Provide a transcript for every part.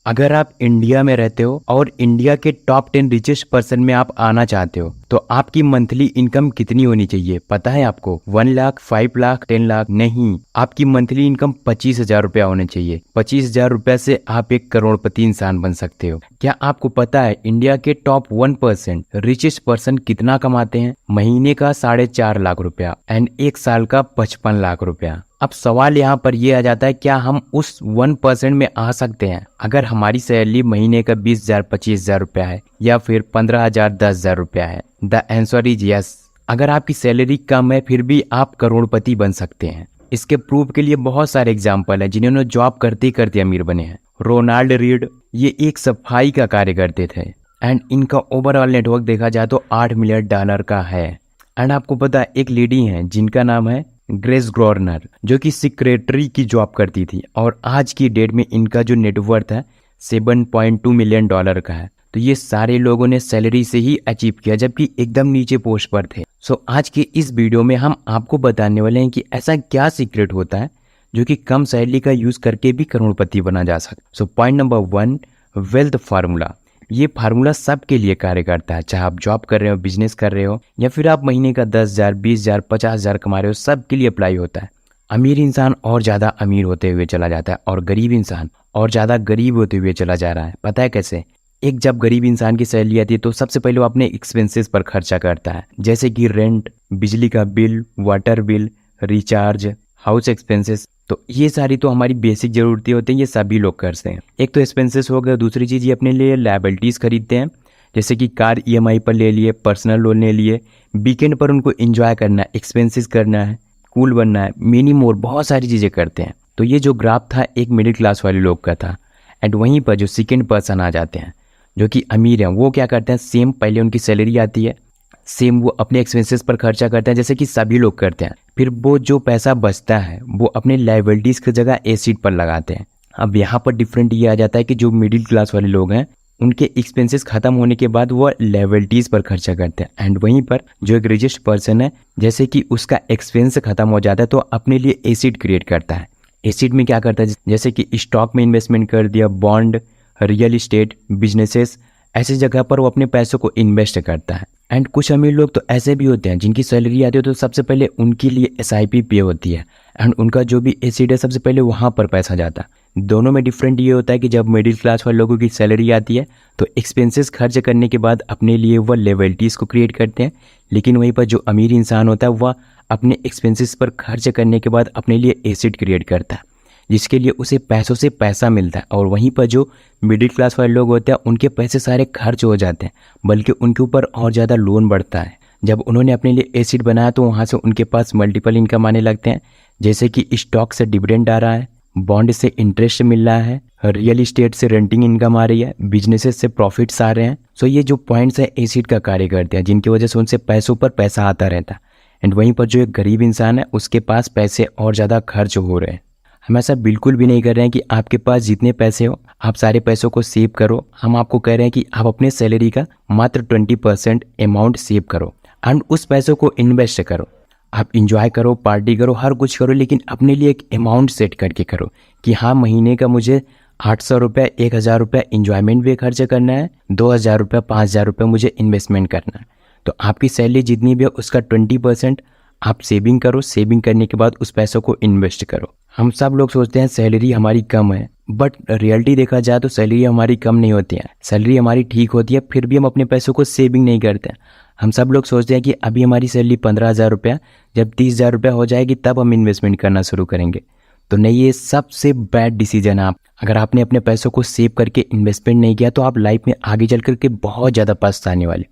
अगर आप इंडिया में रहते हो और इंडिया के टॉप 10 रिचेस्ट पर्सन में आप आना चाहते हो तो आपकी मंथली इनकम कितनी होनी चाहिए पता है आपको? 1 लाख, 5 लाख, 10 लाख नहीं, आपकी मंथली इनकम 25,000 रुपया होने चाहिए। 25,000 रुपया से आप एक करोड़पति इंसान बन सकते हो। क्या आपको पता है इंडिया के टॉप 1% रिचेस्ट पर्सन कितना कमाते हैं? महीने का 4.5 लाख रुपया एंड एक साल का 55 लाख रुपया। अब सवाल यहाँ पर ये आ जाता है, क्या हम उस 1% में आ सकते हैं अगर हमारी सैलरी महीने का 20,000 25,000 रुपया है या फिर 15,000 10,000 रुपया है? The answer is yes. अगर आपकी सैलरी कम है फिर भी आप करोड़पति बन सकते हैं। इसके प्रूफ के लिए बहुत सारे एग्जाम्पल हैं जिन्होंने जॉब करते करते अमीर बने हैं। रोनाल्ड रीड, ये एक सफाई का कार्य करते थे एंड इनका ओवरऑल नेटवर्क देखा जाए तो $8 मिलियन का है। एंड आपको पता है एक लेडी है जिनका नाम है ग्रेस ग्रोर्नर, जो कि सेक्रेटरी की जॉब करती थी और आज की डेट में इनका जो नेटवर्थ है $7.2 मिलियन का है। तो ये सारे लोगों ने सैलरी से ही अचीव किया जबकि एकदम नीचे पोस्ट पर थे। सो आज के इस वीडियो में हम आपको बताने वाले हैं कि ऐसा क्या सीक्रेट होता है जो कि कम सैलरी का यूज करके भी करोड़पति बना जा सकता है। So point number 1, wealth formula. ये फार्मूला सबके लिए कार्य करता है, चाहे आप जॉब कर रहे हो, बिजनेस कर रहे हो या फिर आप महीने का 10,000 20,000 50,000 कमा रहे हो, सबके लिए अप्लाई होता है। अमीर इंसान और ज़्यादा अमीर होते हुए चला जाता है और गरीब इंसान और ज़्यादा गरीब होते हुए चला जा रहा है। पता है कैसे? एक जब गरीब इंसान की सैलरी आती है तो सबसे पहले वो अपने एक्सपेंसेस पर खर्चा करता है, जैसे कि रेंट, बिजली का bill, water bill, recharge, house expenses. तो ये सारी तो हमारी बेसिक जरूरतें होती हैं, ये सभी लोग करते हैं। एक तो एक्सपेंसेस हो गया, दूसरी चीज़ ये अपने लिए लायबिलिटीज़ खरीदते हैं, जैसे कि कार EMI पर ले लिए, पर्सनल लोन ले लिए, वीकेंड पर उनको एंजॉय करना है, एक्सपेंसेस करना है, कूल बनना है, मिनी मोर, बहुत सारी चीज़ें करते हैं। तो ये जो ग्राफ था एक मिडिल क्लास वाले लोग का था। एंड वहीं पर जो सेकेंड पर्सन आ जाते हैं जो कि अमीर हैं, वो क्या करते हैं, सेम पहले उनकी सैलरी आती है, सेम वो अपने एक्सपेंसेस पर खर्चा करते हैं जैसे कि सभी लोग करते हैं। फिर वो जो पैसा बचता है वो अपने लायबिलिटीज़ की जगह एसिड पर लगाते हैं। अब यहाँ पर डिफरेंट ये आ जाता है कि जो मिडिल क्लास वाले लोग हैं उनके एक्सपेंसेस खत्म होने के बाद वो लायबिलिटीज़ पर खर्चा करते हैं। एंड वहीं पर जो एक रिचेस्ट पर्सन है, जैसे कि उसका एक्सपेंस खत्म हो जाता है तो अपने लिए एसिड क्रिएट करता है। एसिड में क्या करता है, जैसे कि स्टॉक में इन्वेस्टमेंट कर दिया, बॉन्ड, रियल इस्टेट, बिजनेसेस, ऐसी जगह पर वो अपने पैसों को इन्वेस्ट करता है। एंड कुछ अमीर लोग तो ऐसे भी होते हैं जिनकी सैलरी आती है तो सबसे पहले उनके लिए SIP पे होती है एंड उनका जो भी एसिड है सबसे पहले वहाँ पर पैसा जाता है। दोनों में डिफरेंट ये होता है कि जब मिडिल क्लास वाले लोगों की सैलरी आती है तो एक्सपेंसेस खर्च करने के बाद अपने लिए वह लायबिलिटीज़ को क्रिएट करते हैं, लेकिन वहीं पर जो अमीर इंसान होता है वह अपने एक्सपेंसेस पर खर्च करने के बाद अपने लिए एसिड क्रिएट करता है, जिसके लिए उसे पैसों से पैसा मिलता है। और वहीं पर जो मिडिल क्लास वाले लोग होते हैं उनके पैसे सारे खर्च हो जाते हैं, बल्कि उनके ऊपर और ज़्यादा लोन बढ़ता है। जब उन्होंने अपने लिए एसिड बनाया तो वहाँ से उनके पास मल्टीपल इनकम आने लगते हैं, जैसे कि स्टॉक से डिविडेंड आ रहा है, बॉन्ड से इंटरेस्ट मिल रहा है, रियल इस्टेट से रेंटिंग इनकम आ रही है, बिजनेसेस से प्रॉफिट्स आ रहे हैं। सो ये जो पॉइंट्स है एसिड का कार्य करते हैं, जिनकी वजह से उनसे पैसों पर पैसा आता रहता है। एंड वहीं पर जो एक गरीब इंसान है उसके पास पैसे और ज़्यादा खर्च हो रहे हैं। हम ऐसा बिल्कुल भी नहीं कर रहे हैं कि आपके पास जितने पैसे हो आप सारे पैसों को सेव करो। हम आपको कह रहे हैं कि आप अपने सैलरी का मात्र 20% अमाउंट सेव करो एंड उस पैसों को इन्वेस्ट करो। आप इंजॉय करो, पार्टी करो, हर कुछ करो, लेकिन अपने लिए एक अमाउंट सेट करके करो कि हाँ महीने का मुझे 800 रुपये, 1,000 रुपये इंजॉयमेंट पे खर्च करना है, 2,000 रुपये, 5,000 रुपये मुझे इन्वेस्टमेंट करना है। तो आपकी सैलरी जितनी भी है उसका 20% आप सेविंग करो, सेविंग करने के बाद उस पैसों को इन्वेस्ट करो। हम सब लोग सोचते हैं सैलरी हमारी कम है, बट रियलिटी देखा जाए तो सैलरी हमारी कम नहीं होती है, सैलरी हमारी ठीक होती है, फिर भी हम अपने पैसों को सेविंग नहीं करते हैं। हम सब लोग सोचते हैं कि अभी हमारी सैलरी 15,000 रुपया, जब 30,000 रुपया हो जाएगी तब हम इन्वेस्टमेंट करना शुरू करेंगे। तो नहीं, ये सबसे बैड डिसीजन है। अगर आपने अपने पैसों को सेव करके इन्वेस्टमेंट नहीं किया तो आप लाइफ में आगे चल करके बहुत ज़्यादा पछताने वाले।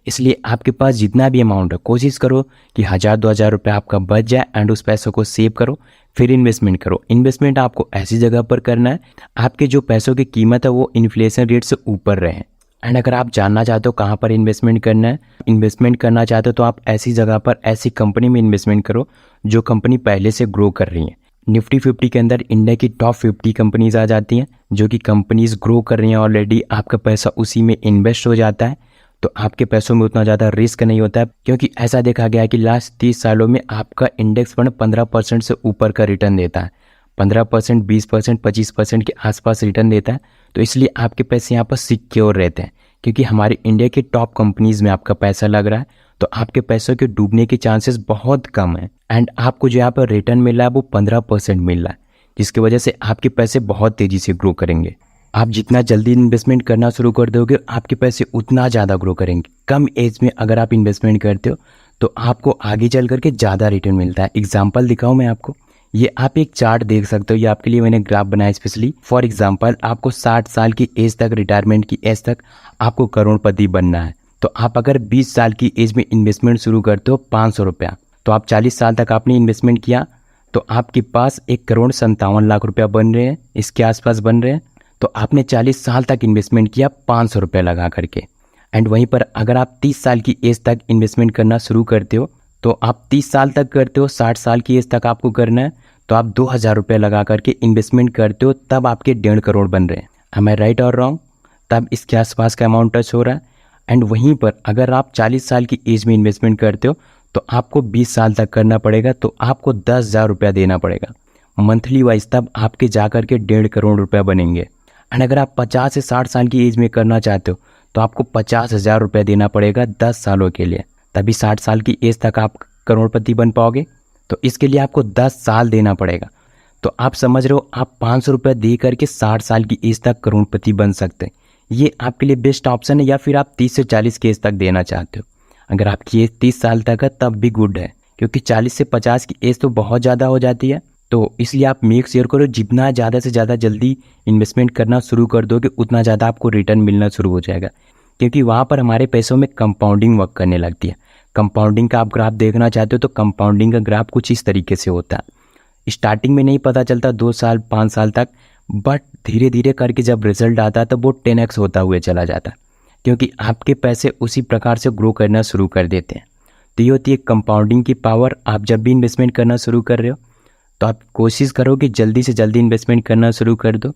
इसलिए आपके पास जितना भी अमाउंट है कोशिश करो कि 1,000-2,000 रुपये आपका बच जाए एंड उस पैसों को सेव करो, फिर इन्वेस्टमेंट करो। इन्वेस्टमेंट आपको ऐसी जगह पर करना है आपके जो पैसों की कीमत है वो इन्फ्लेशन रेट से ऊपर रहे। एंड अगर आप जानना चाहते हो कहाँ पर इन्वेस्टमेंट करना है, इन्वेस्टमेंट करना चाहते हो तो आप ऐसी जगह पर, ऐसी कंपनी में इन्वेस्टमेंट करो जो कंपनी पहले से ग्रो कर रही है। निफ्टी 50 के अंदर इंडिया की टॉप 50 कंपनीज आ जाती हैं जो कि कंपनीज ग्रो कर रही हैं ऑलरेडी, आपका पैसा उसी में इन्वेस्ट हो जाता है तो आपके पैसों में उतना ज़्यादा रिस्क नहीं होता है, क्योंकि ऐसा देखा गया है कि लास्ट 30 सालों में आपका इंडेक्स फंड 15% से ऊपर का रिटर्न देता है। 15%, 20%, 25% के आसपास रिटर्न देता है। तो इसलिए आपके पैसे यहाँ पर सिक्योर रहते हैं, क्योंकि हमारी इंडिया की टॉप कंपनीज़ में आपका पैसा लग रहा है, तो आपके पैसों के डूबने के चांसेस बहुत कम है। एंड आपको जो यहाँ पर रिटर्न मिल रहा है वो 15% मिल रहा है, जिसकी वजह से आपके पैसे बहुत तेज़ी से ग्रो करेंगे। आप जितना जल्दी इन्वेस्टमेंट करना शुरू कर दोगे, आपके पैसे उतना ज़्यादा ग्रो करेंगे। कम एज में अगर आप इन्वेस्टमेंट करते हो तो आपको आगे चल करके ज़्यादा रिटर्न मिलता है। एग्जाम्पल दिखाऊं मैं आपको, ये आप एक चार्ट देख सकते हो, ये आपके लिए मैंने ग्राफ बनाया स्पेशली फॉर एग्जाम्पल। आपको 60 साल की एज तक, रिटायरमेंट की एज तक आपको करोड़पति बनना है। तो आप अगर 20 साल की एज में इन्वेस्टमेंट शुरू करते हो 500 रुपया, तो आप 40 साल तक आपने इन्वेस्टमेंट किया तो आपके पास 1,57,00,000 रुपया बन रहे हैं, इसके आसपास बन रहे हैं। तो आपने 40 साल तक इन्वेस्टमेंट किया 500 रुपया लगा करके। एंड वहीं पर अगर आप 30 साल की एज तक इन्वेस्टमेंट करना शुरू करते हो, तो आप 30 साल तक करते हो, 60 साल की एज तक आपको करना है, तो आप 2,000 रुपये लगा करके इन्वेस्टमेंट करते हो, तब आपके 1.5 करोड़ बन रहे हैं। एम आई राइट और रॉन्ग? तब इसके आसपास का अमाउंट टच हो रहा है। एंड वहीं पर अगर आप 40 साल की एज में इन्वेस्टमेंट करते हो तो आपको 20 साल तक करना पड़ेगा, तो आपको 10,000 रुपया देना पड़ेगा मंथली वाइज, तब आपके जा करके 1.5 करोड़ रुपया बनेंगे। एंड अगर आप 50 से 60 साल की एज में करना चाहते हो तो आपको 50,000 रुपया देना पड़ेगा 10 सालों के लिए, तभी 60 साल की एज तक आप करोड़पति बन पाओगे। तो इसके लिए आपको 10 साल देना पड़ेगा। तो आप समझ रहे हो, आप 500 रुपये दे करके 60 साल की एज तक करोड़पति बन सकते हैं। ये आपके लिए बेस्ट ऑप्शन है। या फिर आप 30 से 40 की एज तक देना चाहते हो, अगर आपकी एज 30 साल तक है तब भी गुड है, क्योंकि 40 से 50 की एज तो बहुत ज़्यादा हो जाती है। तो इसलिए आप मेक श्योर करो, जितना ज़्यादा से ज़्यादा जल्दी इन्वेस्टमेंट करना शुरू कर दोगे उतना ज़्यादा आपको रिटर्न मिलना शुरू हो जाएगा, क्योंकि वहाँ पर हमारे पैसों में कंपाउंडिंग वर्क करने लगती है। कंपाउंडिंग का आप ग्राफ देखना चाहते हो तो कंपाउंडिंग का ग्राफ कुछ इस तरीके से होता है। स्टार्टिंग में नहीं पता चलता 2 साल 5 साल तक, बट धीरे धीरे करके जब रिजल्ट आता है तो वो 10x होता हुआ चला जाता है, क्योंकि आपके पैसे उसी प्रकार से ग्रो करना शुरू कर देते हैं। तो ये होती है कंपाउंडिंग की पावर। आप जब भी इन्वेस्टमेंट करना शुरू कर रहे हो तो आप कोशिश करो कि जल्दी से जल्दी इन्वेस्टमेंट करना शुरू कर दो।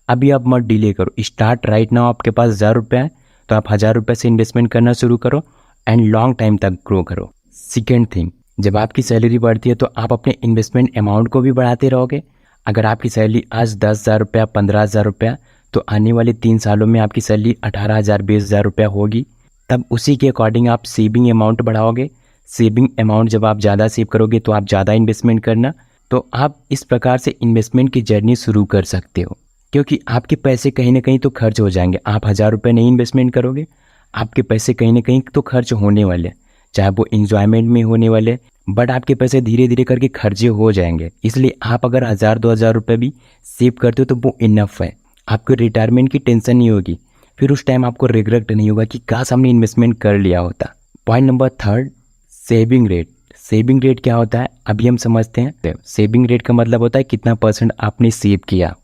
अभी आप मत डिले करो, स्टार्ट राइट नाउ। आपके पास 1,000 रुपये है तो आप 1,000 रुपये से इन्वेस्टमेंट करना शुरू करो एंड लॉन्ग टाइम तक ग्रो करो। सेकेंड थिंग, जब आपकी सैलरी बढ़ती है तो आप अपने इन्वेस्टमेंट अमाउंट को भी बढ़ाते रहोगे। अगर आपकी सैलरी आज 10,000 रुपया, 15,000 रुपया, तो आने वाले 3 सालों में आपकी सैलरी 18,000, 20,000 रुपया होगी। तब उसी के अकॉर्डिंग आप सेविंग अमाउंट बढ़ाओगे। सेविंग अमाउंट जब आप ज़्यादा सेव करोगे तो आप ज़्यादा इन्वेस्टमेंट करना। तो आप इस प्रकार से इन्वेस्टमेंट की जर्नी शुरू कर सकते हो, क्योंकि आपके पैसे कहीं ना कहीं तो खर्च हो जाएंगे। आप 1,000 रुपये नहीं इन्वेस्टमेंट करोगे, आपके पैसे कहीं ना कहीं तो खर्च होने वाले, चाहे वो इंजॉयमेंट में होने वाले, बट आपके पैसे धीरे धीरे करके खर्चे हो जाएंगे। इसलिए आप अगर 1,000 2,000 रुपये भी सेव करते हो तो वो इनफ है। आपको रिटायरमेंट की टेंशन नहीं होगी, फिर उस टाइम आपको रिग्रेट नहीं होगा कि काश हमने इन्वेस्टमेंट कर लिया होता। Point number 3, saving rate. Saving rate क्या होता है अभी हम समझते हैं। सेविंग रेट का मतलब होता है कितना % आपने सेव किया।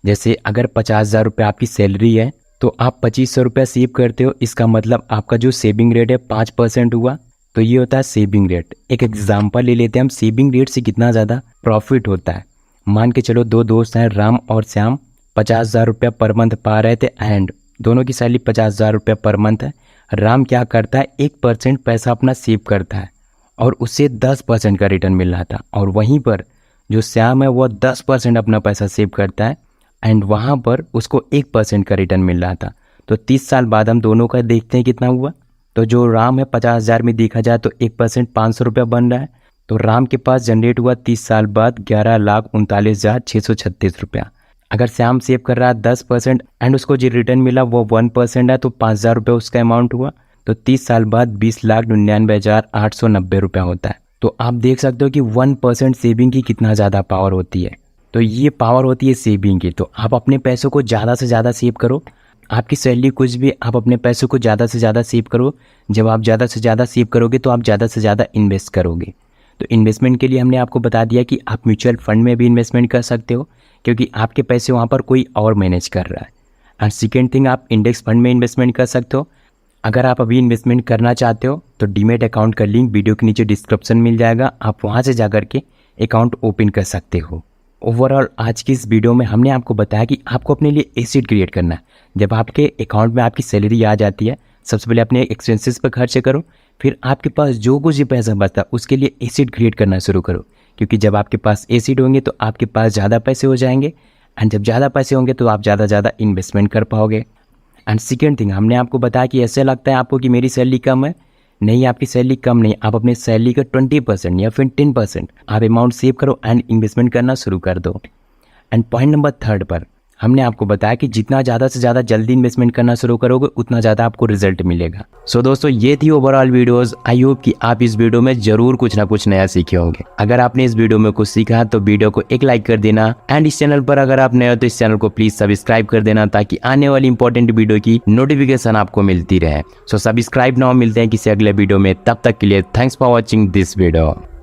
जैसे अगर 50,000 रुपये आपकी सैलरी है तो आप 2,500 रुपया सेव करते हो, इसका मतलब आपका जो सेविंग रेट है 5% हुआ, तो ये होता है सेविंग रेट। एक एग्जांपल ले लेते हैं हम, सेविंग रेट से कितना ज़्यादा प्रॉफिट होता है। मान के चलो 2 दोस्त हैं, राम और श्याम, 50,000 रुपया पर मंथ पा रहे थे एंड दोनों की सैलरी 50,000 रुपया पर मंथ है। राम क्या करता है, 1% पैसा अपना सेव करता है और उससे 10% का रिटर्न मिल रहा था, और वहीं पर जो श्याम है वो 10% अपना पैसा सेव करता है एंड वहाँ पर उसको 1% का रिटर्न मिल रहा था। तो 30 साल बाद हम दोनों का देखते हैं कितना हुआ। तो जो राम है 50,000 में देखा जाए तो 1% 500 रुपया बन रहा है। तो राम के पास जनरेट हुआ 30 साल बाद 11,39,636 रुपया। अगर श्याम सेव कर रहा है 10% एंड उसको जो रिटर्न मिला वो 1% है, तो 5,000 रुपये उसका अमाउंट हुआ। तो 30 साल बाद 20,99,890 रुपया होता है। तो आप देख सकते हो कि 1% सेविंग की कितना ज़्यादा पावर होती है। तो ये पावर होती है सेविंग की। तो आप अपने पैसों को ज़्यादा से ज़्यादा सेव करो। आपकी सैलरी कुछ भी, आप अपने पैसों को ज़्यादा से ज़्यादा सेव करो। जब आप ज़्यादा से ज़्यादा सेव करोगे तो आप ज़्यादा से ज़्यादा इन्वेस्ट करोगे। तो इन्वेस्टमेंट के लिए हमने आपको बता दिया कि आप म्यूचुअल फंड में भी इन्वेस्टमेंट कर सकते हो, क्योंकि आपके पैसे वहाँ पर कोई और मैनेज कर रहा है। एंड सेकेंड थिंग, आप इंडेक्स फंड में इन्वेस्टमेंट कर सकते हो। अगर आप अभी इन्वेस्टमेंट करना चाहते हो तो डीमेट अकाउंट का लिंक वीडियो के नीचे डिस्क्रिप्शन मिल जाएगा, आप वहाँ से जाकर के अकाउंट ओपन कर सकते हो। ओवरऑल आज की इस वीडियो में हमने आपको बताया कि आपको अपने लिए एसेट क्रिएट करना है। जब आपके अकाउंट में आपकी सैलरी आ जाती है, सबसे पहले अपने एक्सपेंसेस पर खर्च करो, फिर आपके पास जो कुछ भी पैसा बचता है उसके लिए एसेट क्रिएट करना शुरू करो, क्योंकि जब आपके पास एसिड होंगे तो आपके पास ज़्यादा पैसे हो जाएंगे, एंड जब ज़्यादा पैसे होंगे तो आप ज़्यादा इन्वेस्टमेंट कर पाओगे। एंड सेकेंड थिंग, हमने आपको बताया कि ऐसे लगता है आपको कि मेरी सैलरी कम है। नहीं, आपकी सैलरी कम नहीं, आप अपने सैलरी का 20% या फिर 10% आप अमाउंट सेव करो एंड इन्वेस्टमेंट करना शुरू कर दो। एंड पॉइंट नंबर 3 पर हमने आपको बताया कि जितना ज़्यादा से ज़्यादा जल्दी इन्वेस्टमेंट करना शुरू करोगे उतना ज़्यादा आपको रिजल्ट मिलेगा। सो दोस्तों, ये थी ओवरऑल वीडियोस। आई होप कि आप इस वीडियो में जरूर कुछ ना कुछ नया सीखे होंगे। अगर आपने इस वीडियो में कुछ सीखा तो वीडियो को एक लाइक कर देना, एंड इस चैनल पर अगर आप नए हो तो इस चैनल को प्लीज सब्सक्राइब कर देना, ताकि आने वाली इंपॉर्टेंट वीडियो की नोटिफिकेशन आपको मिलती रहे। सो सब्सक्राइब नाउ, मिलते हैं किसी अगले वीडियो में, तब तक के लिए thanks for watching this video.